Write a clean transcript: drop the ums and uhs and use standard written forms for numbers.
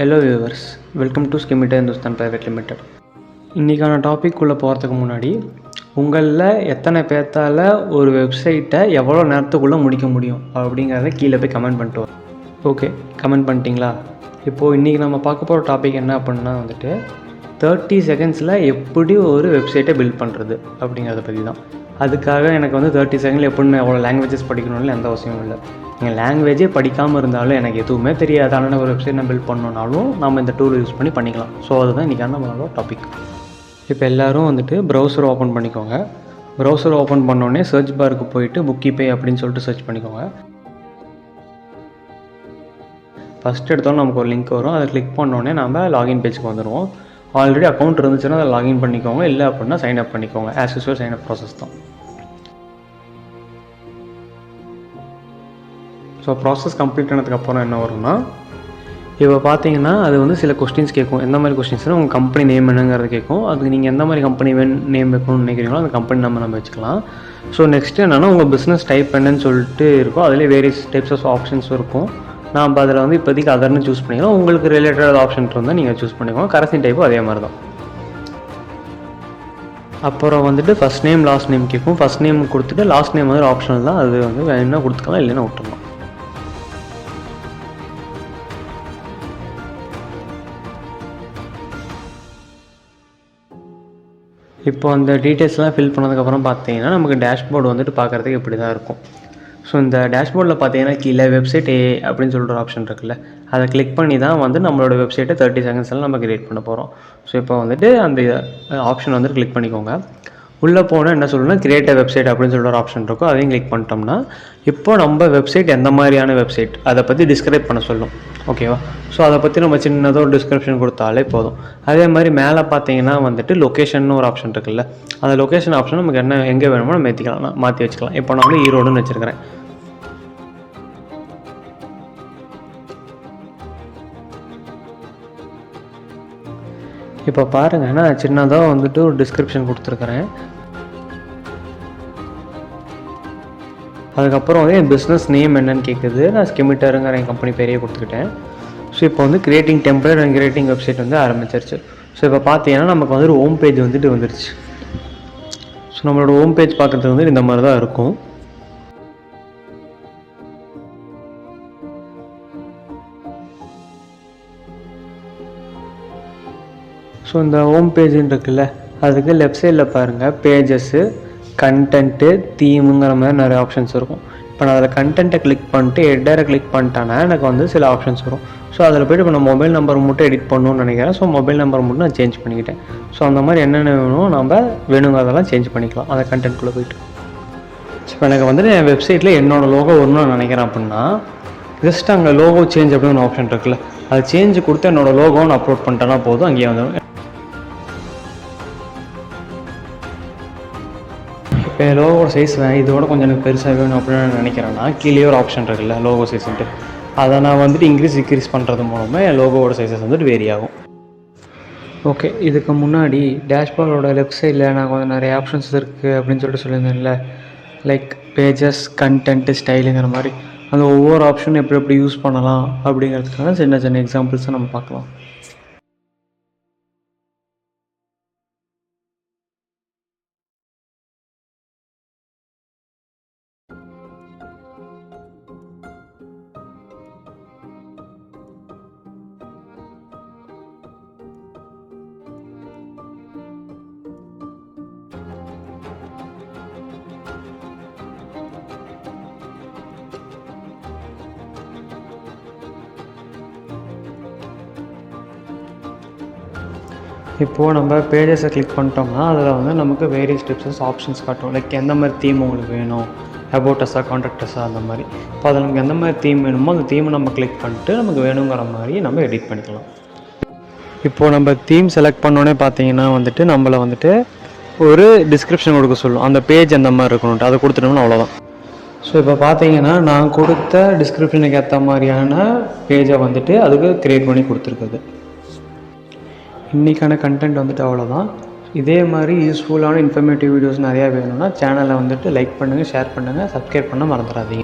Hello viewers, welcome to Scimitar Hindustan private limited. இன்றைக்கான topic உள்ளே போகிறதுக்கு முன்னாடி உங்களில் எத்தனை பேர்த்தால் ஒரு வெப்சைட்டை எவ்வளோ நேரத்துக்குள்ளே முடிக்க முடியும் அப்படிங்கிறத கீழே போய் கமெண்ட் பண்ணிட்டு வரோம். ஓகே, கமெண்ட் பண்ணிட்டீங்களா? இப்போது இன்றைக்கி நம்ம பார்க்க போகிற டாபிக் என்ன அப்படின்னா 30 செகண்ட்ஸில் எப்படி ஒரு வெப்சைட்டை பில்ட் பண்ணுறது அப்படிங்கிறத பற்றி தான். அதுக்காக எனக்கு 30 செகண்டில் எப்படின்னு எவ்வளோ லாங்குவேஜஸ் படிக்கணும்னு எந்த அவசியமும் இல்லை. நீங்கள் லாங்குவேஜே படிக்காமல் இருந்தாலும் எனக்கு எதுவுமே தெரியாதான ஒரு வெப்சைட் நான் பில்ட் பண்ணணுன்னாலும் நம்ம இந்த டூல் யூஸ் பண்ணிக்கலாம். ஸோ அதுதான் இன்றைக்கான நம்மளோட டாபிக். இப்போ எல்லோரும் ப்ரௌசர் ஓப்பன் பண்ணிக்கோங்க. ப்ரௌசர் ஓப்பன் பண்ணோடனே சர்ச் பாருக்கு போயிட்டு புக்கிபே அப்படின்னு சொல்லிட்டு சர்ச் பண்ணிக்கோங்க. ஃபஸ்ட் எடுத்தோம் நமக்கு ஒரு லிங்க் வரும். அதை கிளிக் பண்ணோடனே நம்ம லாகின் பேஜுக்கு வந்துடுவோம். ஆல்ரெடி அக்கௌண்ட் இருந்துச்சுன்னா அதை லாகின் பண்ணிக்கோங்க, இல்லை அப்படின்னா சைன் அப் பண்ணிக்கோங்க. As usual sign up process தான். ஸோ ப்ராசஸ் கம்ப்ளீட் ஆனதுக்கப்புறம் என்ன வரும்னா, இப்போ பார்த்தீங்கன்னா அது சில கொஸ்டின்ஸ் கேட்கும். எந்த மாதிரி கொஸ்டின்ஸ்னால் உங்கள் கம்பெனி நேம் என்னங்கிறது கேட்கும். அதுக்கு நீங்கள் எந்த மாதிரி கம்பெனி நேம் வைக்கணும்னு நினைக்கிறீங்களோ அந்த கம்பெனி நம்ம வச்சுக்கலாம். ஸோ நெக்ஸ்ட் என்னென்னா உங்கள் பிஸ்னஸ் டைப் என்னன்னு சொல்லிட்டு இருக்கும். அதிலே வேரியஸ் டைப்ஸ் ஆஃப் ஆப்ஷன்ஸும் இருக்கும். நாம் அதில் இப்போதைக்கு அதர்னு சூஸ் பண்ணிக்கலாம். உங்களுக்கு ரிலேட்டட் ஆப்ஷன் இருந்தால் நீங்கள் சூஸ் பண்ணிக்கோங்க. கரன்சி டைப்பும் அதே மாதிரி தான். அப்புறம் ஃபஸ்ட் நேம் லாஸ்ட் நேம் கேட்கும். ஃபஸ்ட் நேம் கொடுத்துட்டு லாஸ்ட் நேம் ஆப்ஷனல் தான். அது வேணும்னா கொடுத்துக்கலாம், இல்லைன்னா விட்டுருலாம். இப்போ அந்த டீட்டெயில்ஸ்லாம் ஃபில் பண்ணதுக்கப்புறம் பார்த்தீங்கன்னா நமக்கு டேஷ்போர்டு பார்க்குறதுக்கு இப்படி தான் இருக்கும். ஸோ இந்த டேஷ்போர்டில் பார்த்தீங்கன்னா கீழே வெப்சைட் ஏ அப்படின்னு சொல்லிட்டு ஒரு ஆப்ஷன் இருக்குல்ல, அதை கிளிக் பண்ணி தான் நம்மளோட வெப்சைட்டை 30 செகண்ட்ஸில் நம்ம கிரியேட் பண்ண போகிறோம். ஸோ இப்போ அந்த ஆப்ஷன் கிளிக் பண்ணிக்கோங்க. உள்ளே போனால் என்ன சொல்லணும்னா கிரியேட் வெப்சைட் அப்படின்னு சொல்லிட்டு ஒரு ஆப்ஷன் இருக்கும். அதையும் கிளிக் பண்ணிட்டோம்னா இப்போ நம்ம வெப்சைட் எந்த மாதிரியான வெப்சைட் அதை பற்றி டிஸ்கிரைப் பண்ண சொல்லும். ஓகேவா? ஸோ அதை பற்றி நம்ம சின்னதாக ஒரு டிஸ்கிரிப்ஷன் கொடுத்தாலே போதும். அதே மாதிரி மேலே பார்த்தீங்கன்னா லொக்கேஷன் ஒரு ஆப்ஷன் இருக்குல்ல, அந்த லொக்கேஷன் ஆப்ஷன் நமக்கு என்ன எங்கே வேணுமோ நம்ம மாற்றி வச்சுக்கலாம். இப்போ நான் ஈரோடுன்னு வச்சுருக்கிறேன். இப்போ பாருங்கள், நான் சின்னதாக ஒரு டிஸ்கிரிப்ஷன் கொடுத்துருக்குறேன். அதுக்கப்புறம் என் பிஸ்னஸ் நேம் என்னன்னு கேட்குது. நான் ஸ்கிமிட்டருங்கிற என் கம்பெனி பேரையே கொடுத்துக்கிட்டேன். ஸோ இப்போ creating template and creating website ஆரம்பிச்சிருச்சு. ஸோ இப்போ பார்த்தீங்கன்னா நமக்கு ஒரு ஹோம் பேஜ் வந்துருச்சு. ஸோ நம்மளோட ஹோம் பேஜ் பார்க்குறதுக்கு இந்த மாதிரி தான் இருக்கும். ஸோ இந்த ஹோம் பேஜுன்னு இருக்குல்ல, அதுக்கு லெஃப்ட் சைடில் பாருங்கள் பேஜஸ்ஸு, கண்டென்ட்டு, தீமுங்கிற மாதிரி நிறைய ஆப்ஷன்ஸ் இருக்கும். இப்போ நான் அதில் கண்டென்ட்டை கிளிக் பண்ணிட்டு ஹெட்டரை கிளிக் பண்ணிட்டேன்னா எனக்கு சில ஆப்ஷன்ஸ் வரும். ஸோ அதில் போய்ட்டு இப்போ நான் மொபைல் நம்பர் மட்டும் எடிட் பண்ணணும்னு நினைக்கிறேன். ஸோ மொபைல் நம்பர் மட்டும் நான் சேஞ்ச் பண்ணிக்கிட்டேன். ஸோ அந்த மாதிரி என்னென்ன வேணும் நம்ம வேணுங்கிறதெல்லாம் சேஞ்ச் பண்ணிக்கலாம் அந்த கண்டென்ட்குள்ளே போய்ட்டு. இப்போ எனக்கு என் வெப்சைட்டில் என்னோடய லோகோ வரணும்னு நினைக்கிறேன் அப்படின்னா ஜஸ்ட் அங்கே லோகோ சேஞ்ச் அப்படின்னு ஒரு ஆப்ஷன் இருக்குல்ல, அது சேஞ்சு கொடுத்து என்னோடய லோகோ நான் அப்லோட் பண்ணிட்டேன்னா போதும், அங்கேயே வந்துடும். இப்போ லோகோ சைஸ் இதோட கொஞ்சம் எனக்கு பெருசாக வேணும் அப்படின்னு நான் நினைக்கிறேன்னா கீழே ஒரு ஆப்ஷன் இருக்குல்ல லோகோ சைஸ்ன்ட்டு, அதை நான் டிக்ரீஸ் பண்ணுறது மூலமாக என் லோகோவோட சைஸஸ் வேரி ஆகும். ஓகே, இதுக்கு முன்னாடி டேஷ்போர்டோட லெஃப்ட் சைடில் நான் நிறைய ஆப்ஷன்ஸ் இருக்குது அப்படின்னு சொல்லியிருந்தேன்ல, லைக் பேஜஸ், கண்டென்ட்டு, ஸ்டைலுங்கிற மாதிரி அந்த ஒவ்வொரு ஆப்ஷனும் எப்படி யூஸ் பண்ணலாம் அப்படிங்கிறதுக்கான சின்ன சின்ன எக்ஸாம்பிள்ஸை நம்ம பார்க்கலாம். இப்போது நம்ம பேஜஸை கிளிக் பண்ணிட்டோம்னா அதில் நமக்கு வேரியஸ் டைப்ஸ் ஆப்ஷன்ஸ் காட்டும். லைக் எந்த மாதிரி தீம் உங்களுக்கு வேணும், அபவுட்டஸாக, கான்டாக்டஸாக, அந்த மாதிரி. இப்போ அதில் நமக்கு எந்த மாதிரி தீம் வேணுமோ அந்த தீமை நம்ம கிளிக் பண்ணிட்டு நமக்கு வேணுங்கிற மாதிரி நம்ம எடிட் பண்ணிக்கலாம். இப்போது நம்ம தீம் செலக்ட் பண்ணோன்னே பார்த்தீங்கன்னா நம்மளை ஒரு டிஸ்கிரிப்ஷன் கொடுக்க சொல்லும். அந்த பேஜ் எந்த மாதிரி இருக்கணும்ட்டு அதை கொடுத்துட்டோம்னா அவ்வளோதான். ஸோ இப்போ பார்த்தீங்கன்னா நான் கொடுத்த டிஸ்கிரிப்ஷனுக்கு ஏற்ற மாதிரியான பேஜை அதுக்கு க்ரியேட் பண்ணி கொடுத்துருக்குது. இன்றைக்கான கண்டென்ட் அவ்வளோதான். இதே மாதிரி யூஸ்ஃபுல்லான இன்ஃபர்மேட்டிவ் வீடியோஸ் நிறையா வேணும்னா சேனலை லைக் பண்ணுங்கள், ஷேர் பண்ணுங்கள், சப்ஸ்கிரைப் பண்ண மறந்துடாதீங்க.